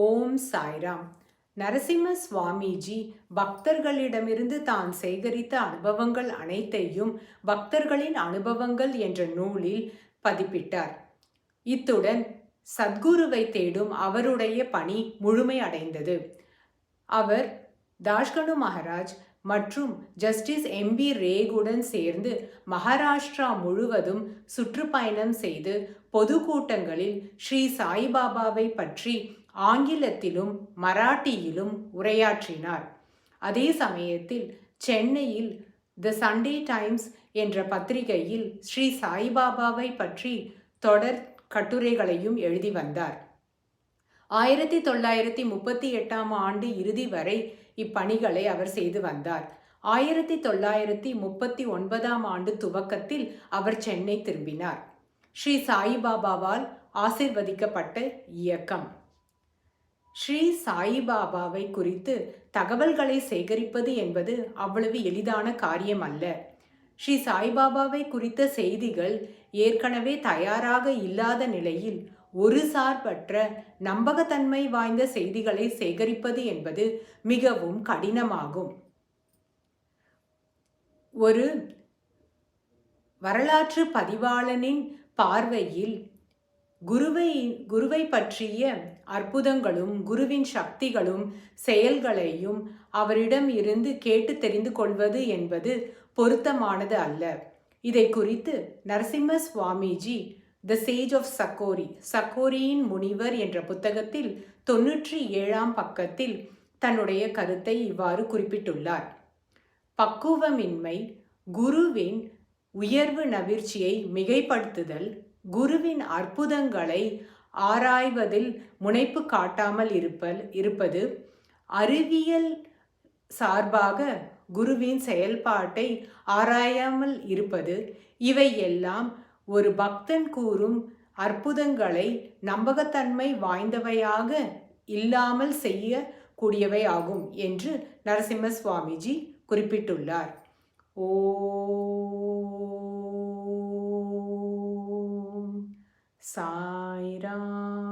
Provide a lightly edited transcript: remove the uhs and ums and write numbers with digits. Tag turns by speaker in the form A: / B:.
A: ஓம் சாய்ராம். நரசிம்ம சுவாமிஜி பக்தர்களிடமிருந்து தான் சேகரித்த அனுபவங்கள் அனைத்தையும் பக்தர்களின் அனுபவங்கள் என்ற நூலில் பதிப்பிட்டார். இத்துடன் சத்குருவை தேடும் அவருடைய பணி முழுமை அடைந்தது. அவர் தாஷ்கனு மகாராஜ் மற்றும் ஜஸ்டிஸ் எம்பி ரேகுடன் சேர்ந்து மகாராஷ்டிரா முழுவதும் சுற்றுப்பயணம் செய்து பொதுக்கூட்டங்களில் ஸ்ரீ சாய்பாபாவை பற்றி ஆங்கிலத்திலும் மராட்டியிலும் உரையாற்றினார். அதே சமயத்தில் சென்னையில் தி சண்டே டைம்ஸ் என்ற பத்திரிகையில் ஸ்ரீ சாய்பாபாவை பற்றி தொடர் கட்டுரைகளையும் எழுதி வந்தார். 1938ஆம் ஆண்டு இறுதி வரை இப்பணிகளை அவர் செய்து வந்தார். 1939ஆம் ஆண்டு துவக்கத்தில் அவர் சென்னை திரும்பினார். ஸ்ரீ சாயிபாபாவால் ஆசிர்வதிக்கப்பட்ட இயக்கம். ஸ்ரீ சாயிபாபாவை குறித்து தகவல்களை சேகரிப்பது என்பது அவ்வளவு எளிதான காரியம் அல்ல. ஸ்ரீ சாய்பாபாவை குறித்த செய்திகள் ஏற்கனவே தயாராக இல்லாத நிலையில் ஒரு சார்பற்ற நம்பகத்தன்மை வாய்ந்த செய்திகளை சேகரிப்பது என்பது மிகவும் கடினமாகும். ஒரு வரலாற்று பதிவாளனின் பார்வையில் குருவை பற்றிய அற்புதங்களும் குருவின் சக்திகளும் செயல்களையும் அவரிடம் இருந்து கேட்டு தெரிந்து கொள்வது என்பது பொருத்தமானது அல்ல. இதை குறித்து நரசிம்ம சுவாமிஜி த சேஜ் ஆஃப் சக்கோரி, சக்கோரியின் முனிவர் என்ற புத்தகத்தில் 97ஆம் பக்கத்தில் தன்னுடைய கருத்தை இவ்வாறு குறிப்பிட்டுள்ளார். பக்குவமின்மை, குருவின் உயர்வு நவிர்ச்சியை மிகைப்படுத்துதல், குருவின் அற்புதங்களை ஆராய்வதில் முனைப்பு காட்டாமல் இருப்பது, அறிவியல் சார்பாக குருவின் செயல்பாட்டை ஆராயாமல் இருப்பது, இவை எல்லாம் ஒரு பக்தன் கூறும் அற்புதங்களை நம்பகத்தன்மை வாய்ந்தவையாக இல்லாமல் செய்ய கூடியவை ஆகும் என்று நரசிம்ம சுவாமிஜி குறிப்பிட்டுள்ளார். ஓம் சாய்ராம்.